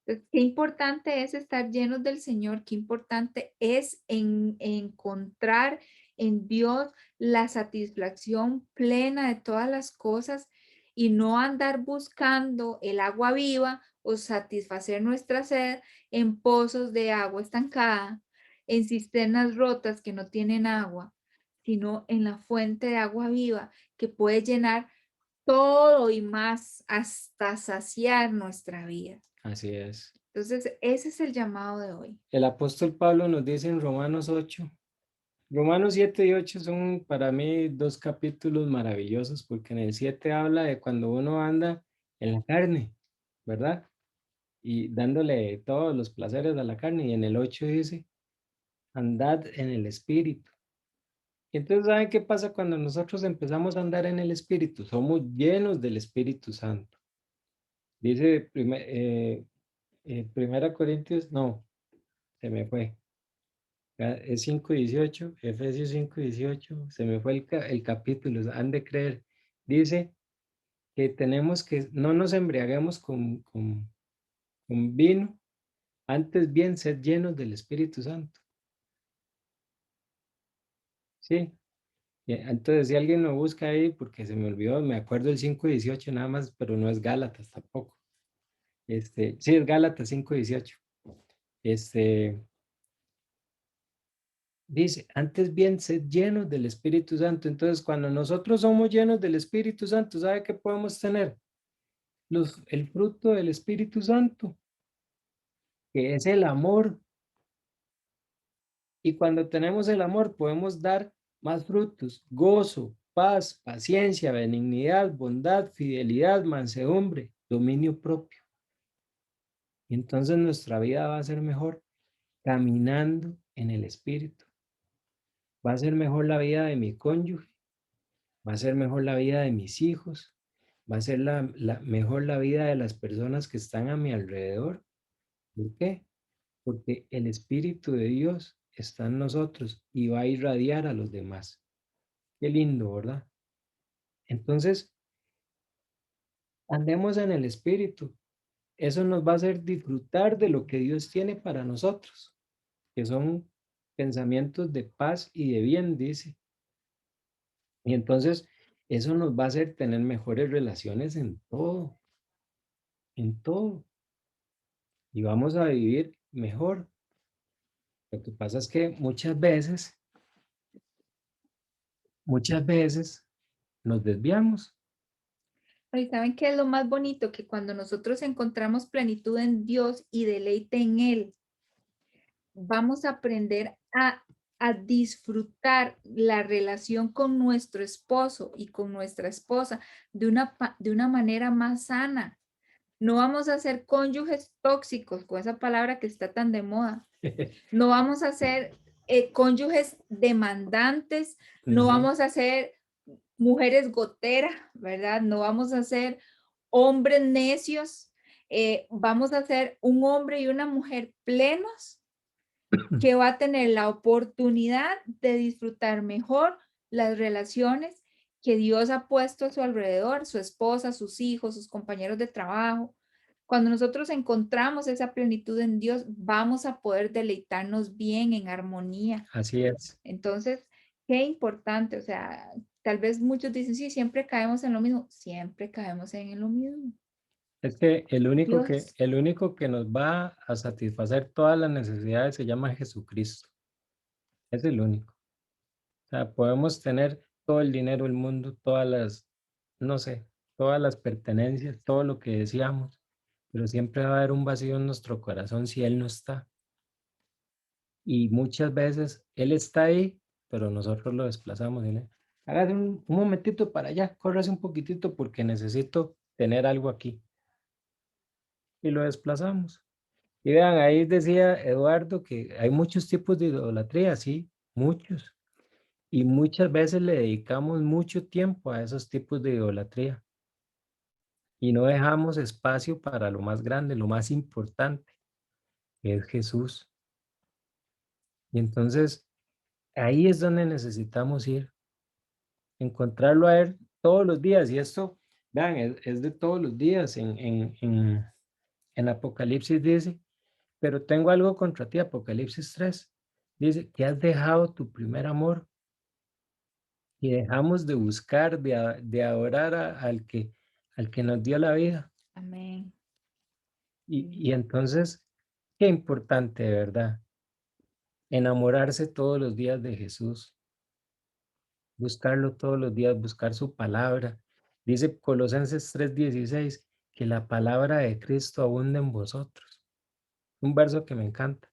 Entonces, qué importante es estar llenos del Señor, qué importante es encontrar en Dios la satisfacción plena de todas las cosas y no andar buscando el agua viva o satisfacer nuestra sed en pozos de agua estancada, en cisternas rotas que no tienen agua, sino en la fuente de agua viva que puede llenar todo y más hasta saciar nuestra vida. Así es. Entonces, ese es el llamado de hoy. El apóstol Pablo nos dice en Romanos 8. Romanos 7 y 8 son para mí dos capítulos maravillosos porque en el 7 habla de cuando uno anda en la carne, ¿verdad? Y dándole todos los placeres a la carne. Y en el 8 dice, andad en el espíritu. Y entonces, ¿saben qué pasa cuando nosotros empezamos a andar en el espíritu? Somos llenos del Espíritu Santo. Dice Primera Corintios, no, se me fue. Es 5:18, Efesios 5:18, se me fue el capítulo, han de creer. Dice que tenemos que, no nos embriaguemos con vino, antes bien ser llenos del Espíritu Santo. Sí, entonces si alguien lo busca ahí, porque se me olvidó, me acuerdo el 5:18 nada más, pero no es Gálatas tampoco. Sí, es Gálatas 5:18. Este, Dice, antes bien, sed llenos del Espíritu Santo. Entonces, cuando nosotros somos llenos del Espíritu Santo, ¿sabe qué podemos tener? El fruto del Espíritu Santo, que es el amor. Y cuando tenemos el amor, podemos dar más frutos: gozo, paz, paciencia, benignidad, bondad, fidelidad, mansedumbre, dominio propio. Y entonces nuestra vida va a ser mejor caminando en el Espíritu. Va a ser mejor la vida de mi cónyuge, va a ser mejor la vida de mis hijos, va a ser mejor la vida de las personas que están a mi alrededor. ¿Por qué? Porque el Espíritu de Dios está en nosotros y va a irradiar a los demás. Qué lindo, ¿verdad? Entonces, andemos en el Espíritu eso nos va a hacer disfrutar de lo que Dios tiene para nosotros, que son pensamientos de paz y de bien, dice. Y entonces eso nos va a hacer tener mejores relaciones en todo, y vamos a vivir mejor. Lo que pasa es que muchas veces nos desviamos. Y ¿saben qué es lo más bonito? Que cuando nosotros encontramos plenitud en Dios y deleite en Él, vamos a aprender a disfrutar la relación con nuestro esposo y con nuestra esposa de una manera más sana. No vamos a ser cónyuges tóxicos, con esa palabra que está tan de moda. No vamos a ser cónyuges demandantes, no Ujú. vamos a ser mujeres goteras, ¿verdad? No vamos a ser hombres necios, vamos a ser un hombre y una mujer plenos que va a tener la oportunidad de disfrutar mejor las relaciones que Dios ha puesto a su alrededor, su esposa, sus hijos, sus compañeros de trabajo. Cuando nosotros encontramos esa plenitud en Dios, vamos a poder deleitarnos bien en armonía. Así es. Entonces, qué importante, o sea, tal vez muchos dicen, sí, siempre caemos en lo mismo, siempre caemos en lo mismo. Es que Dios, el único que nos va a satisfacer todas las necesidades se llama Jesucristo. Es el único. O sea, podemos tener todo el dinero del mundo, todas las, no sé, todas las pertenencias, todo lo que deseamos, pero siempre va a haber un vacío en nuestro corazón si Él no está. Y muchas veces Él está ahí, pero nosotros lo desplazamos. Dile, hágase un momentito para allá, córrase un poquitito porque necesito tener algo aquí. Y lo desplazamos. Y vean, ahí decía Eduardo que hay muchos tipos de idolatría, sí, muchos. Y muchas veces le dedicamos mucho tiempo a esos tipos de idolatría y no dejamos espacio para lo más grande, lo más importante, que es Jesús. Y entonces ahí es donde necesitamos ir, encontrarlo a Él todos los días. Y esto, vean, es de todos los días. En Apocalipsis dice, pero tengo algo contra ti, Apocalipsis 3. Dice que has dejado tu primer amor y dejamos de buscar, de adorar al que nos dio la vida. amén. Y entonces, qué importante, de verdad, enamorarse todos los días de Jesús, buscarlo todos los días, buscar su palabra. Dice Colosenses 3:16, que la palabra de Cristo abunde en vosotros. Un verso que me encanta.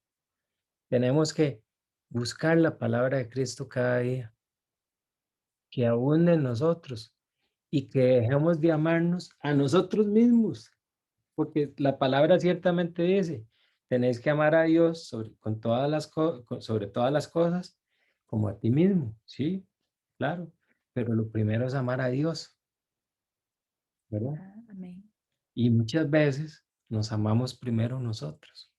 Tenemos que buscar la palabra de Cristo cada día, que abunde en nosotros y que dejemos de amarnos a nosotros mismos, porque la palabra ciertamente dice, tenéis que amar a Dios sobre todas las cosas como a ti mismo, sí, claro, pero lo primero es amar a Dios, ¿verdad? Ah, amén. Y muchas veces nos amamos primero nosotros.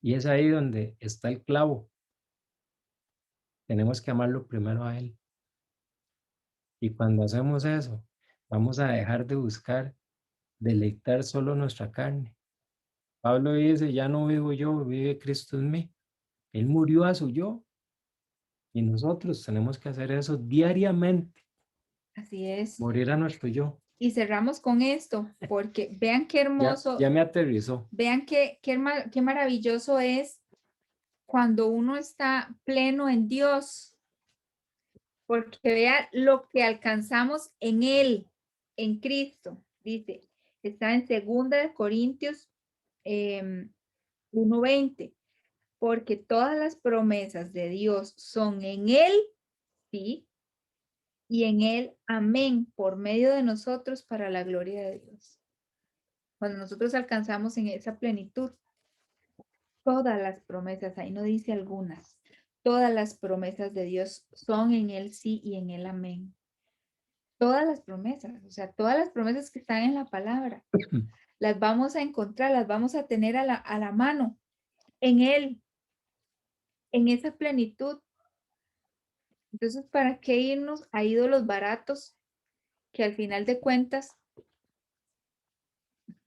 Y es ahí donde está el clavo. Tenemos que amarlo primero a Él. Y cuando hacemos eso, vamos a dejar de buscar deleitar solo nuestra carne. Pablo dice, ya no vivo yo, vive Cristo en mí. Él murió a su yo y nosotros tenemos que hacer eso diariamente, Así es. morir a nuestro yo. Y cerramos con esto, porque vean qué Ya hermoso, me aterrizó. vean qué maravilloso es cuando uno está pleno en Dios, porque vean lo que alcanzamos en Él, en Cristo. Dice, está en 2 Corintios 1:20, porque todas las promesas de Dios son en Él, sí, y en Él, amén, por medio de nosotros para la gloria de Dios. Cuando nosotros alcanzamos en esa plenitud, todas las promesas, ahí no dice algunas, todas las promesas de Dios son en Él sí y en Él amén. Todas las promesas, o sea, todas las promesas que están en la palabra, las vamos a encontrar, las vamos a tener a la mano, en Él, en esa plenitud. Entonces, ¿para qué irnos a ídolos baratos que al final de cuentas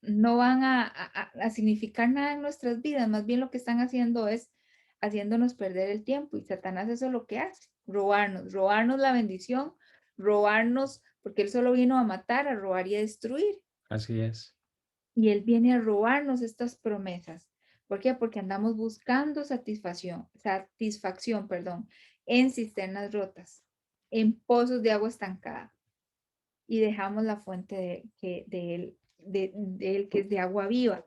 no van a significar nada en nuestras vidas, más bien lo que están haciendo es haciéndonos perder el tiempo, y Satanás eso es lo que hace, robarnos la bendición, robarnos, porque él solo vino a matar, a robar y a destruir. Así es. Y él viene a robarnos estas promesas. ¿Por qué? Porque andamos buscando satisfacción, perdón, en cisternas rotas, en pozos de agua estancada, y dejamos la fuente de él, que es de agua viva.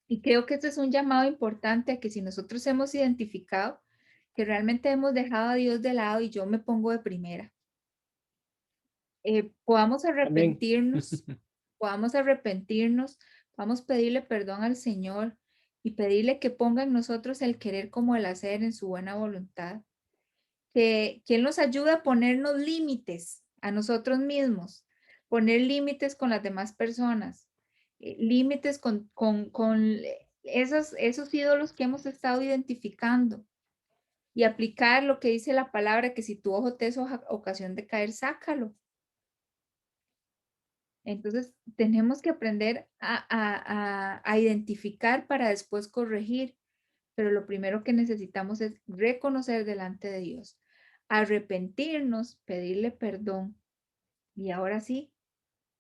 Y creo que esto es un llamado importante a que si nosotros hemos identificado que realmente hemos dejado a Dios de lado, y yo me pongo de primera, podamos Amén. arrepentirnos, podamos arrepentirnos, vamos a pedirle perdón al Señor y pedirle que ponga en nosotros el querer como el hacer en su buena voluntad, que Él nos ayude a ponernos límites a nosotros mismos, poner límites con las demás personas, límites con esos ídolos que hemos estado identificando, y aplicar lo que dice la palabra, que si tu ojo te es ocasión de caer, sácalo. Entonces, tenemos que aprender a identificar para después corregir, pero lo primero que necesitamos es reconocer delante de Dios, arrepentirnos, pedirle perdón, y ahora sí,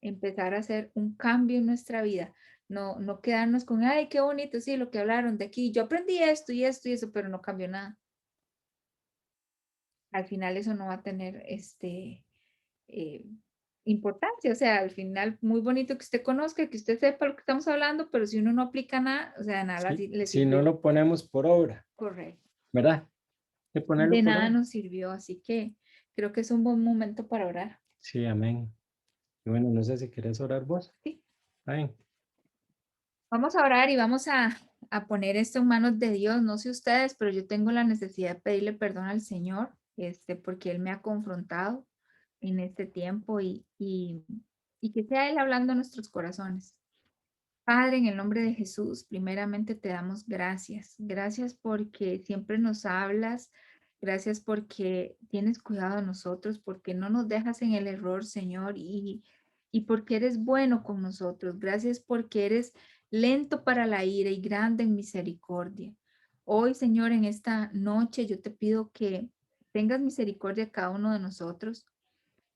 empezar a hacer un cambio en nuestra vida. No quedarnos con, ay, qué bonito, sí, lo que hablaron de aquí. Yo aprendí esto y esto y eso, pero no cambió nada. Al final eso no va a tener eh, importancia. O sea, al final, muy bonito que usted conozca, que usted sepa lo que estamos hablando, pero si uno no aplica nada, o sea, nada le Si no sirvió. lo ponemos por obra, Correcto. ¿verdad? Hay que ponerlo De por nada obra. nos sirvió, así que creo que es un buen momento para orar. Sí, amén. Y bueno, no sé si quieres orar vos. Sí. Amén. Vamos a orar y vamos a poner esto en manos de Dios. No sé ustedes, pero yo tengo la necesidad de pedirle perdón al Señor, porque Él me ha confrontado en este tiempo, y que sea Él hablando a nuestros corazones. Padre, en el nombre de Jesús, primeramente te damos gracias. Gracias porque siempre nos hablas. Gracias porque tienes cuidado de nosotros, porque no nos dejas en el error, Señor, y porque eres bueno con nosotros. Gracias porque eres lento para la ira y grande en misericordia. Hoy, Señor, en esta noche yo te pido que tengas misericordia de cada uno de nosotros.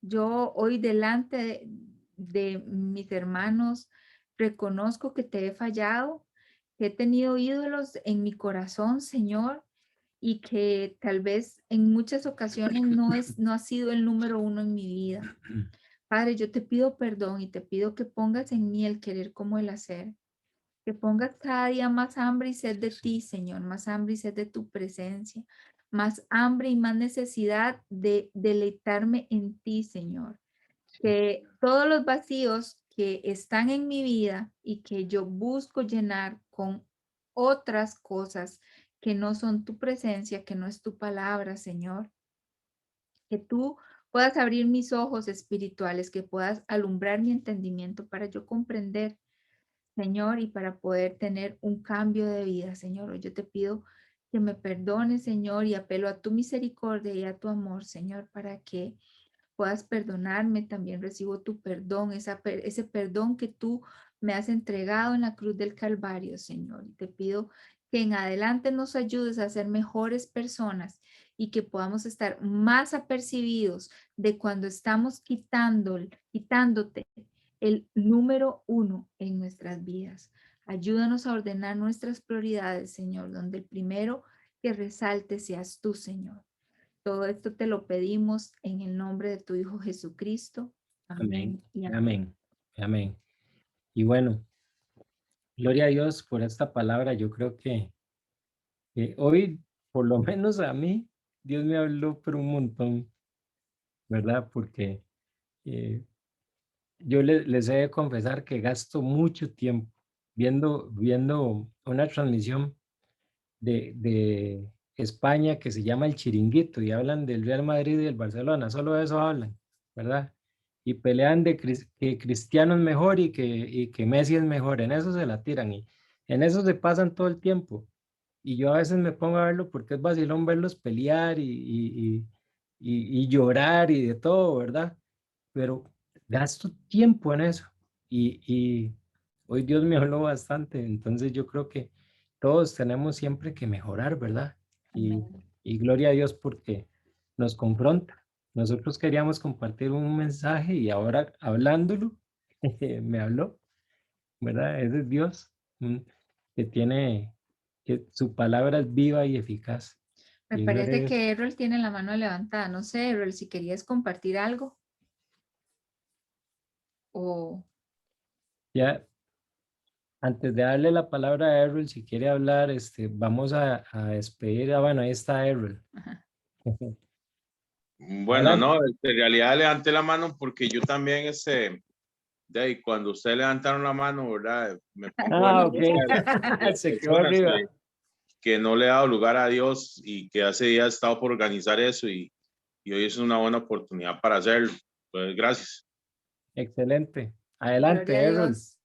Yo hoy delante de mis hermanos reconozco que te he fallado, que he tenido ídolos en mi corazón, Señor, y que tal vez en muchas ocasiones no ha sido el número uno en mi vida. Padre, yo te pido perdón y te pido que pongas en mí el querer como el hacer, que pongas cada día más hambre y sed de ti, Señor, más hambre y sed de tu presencia, más hambre y más necesidad de deleitarme en ti, Señor. Que todos los vacíos que están en mi vida y que yo busco llenar con otras cosas que no son tu presencia, que no es tu palabra, Señor, que tú puedas abrir mis ojos espirituales, que puedas alumbrar mi entendimiento para yo comprender, Señor, y para poder tener un cambio de vida, Señor. Hoy yo te pido que me perdones, Señor, y apelo a tu misericordia y a tu amor, Señor, para que puedas perdonarme. También recibo tu perdón, ese perdón que tú me has entregado en la cruz del Calvario, Señor. Y te pido que en adelante nos ayudes a ser mejores personas, y que podamos estar más apercibidos de cuando estamos quitándote el número uno en nuestras vidas. Ayúdanos a ordenar nuestras prioridades, Señor, donde el primero que resalte seas tú, Señor. Todo esto te lo pedimos en el nombre de tu Hijo Jesucristo. Amén. Amén y amén. Amén. Amén. Y bueno, gloria a Dios por esta palabra. Yo creo que hoy, por lo menos a mí, Dios me habló por un montón, ¿verdad? Porque eh, yo les he de confesar que gasto mucho tiempo viendo una transmisión de España que se llama El Chiringuito, y hablan del Real Madrid y del Barcelona, solo de eso hablan, ¿verdad? Y pelean de que Cristiano es mejor y que Messi es mejor, en eso se la tiran y en eso se pasan todo el tiempo. Y yo a veces me pongo a verlo porque es vacilón verlos pelear y llorar y de todo, ¿verdad? Pero gasto tiempo en eso. Y hoy Dios me habló bastante, entonces yo creo que todos tenemos siempre que mejorar, ¿verdad? Y, Amén. y gloria a Dios porque nos confronta. Nosotros queríamos compartir un mensaje y ahora hablándolo, me habló, ¿verdad? Ese es Dios, que tiene, que su palabra es viva y eficaz. Me Y gloria a parece Dios. que Errol tiene la mano levantada. No sé, Errol, si querías compartir algo o... Ya, antes de darle la palabra a Errol, si quiere hablar, vamos a despedir. Bueno, ahí está Errol. Ajá. Bueno, Adelante. no, en realidad levanté la mano porque yo también, de ahí, cuando ustedes levantaron la mano, ¿verdad? Me pongo en Ah, la ok. lista de las Se quedó personas arriba. que no le he dado lugar a Dios y que hace días he estado por organizar eso y hoy es una buena oportunidad para hacerlo. Pues gracias. Excelente. Adelante, Gloria a Errol. Dios.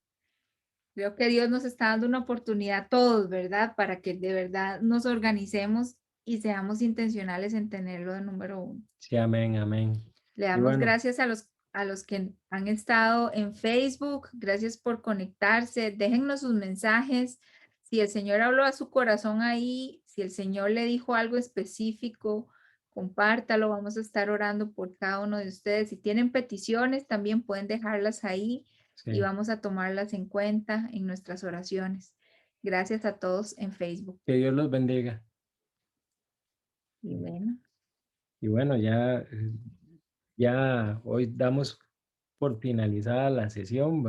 Creo que Dios nos está dando una oportunidad a todos, ¿verdad? Para que de verdad nos organicemos y seamos intencionales en tenerlo de número uno. Sí, amén, amén. Le Y damos bueno, gracias a los que han estado en Facebook. Gracias por conectarse. Déjennos sus mensajes. Si el Señor habló a su corazón ahí, si el Señor le dijo algo específico, compártalo. Vamos a estar orando por cada uno de ustedes. Si tienen peticiones, también pueden dejarlas ahí y sí. vamos a tomarlas en cuenta en nuestras oraciones. Gracias a todos en Facebook. Que Dios los bendiga. Y bueno. Y bueno, ya hoy damos por finalizada la sesión.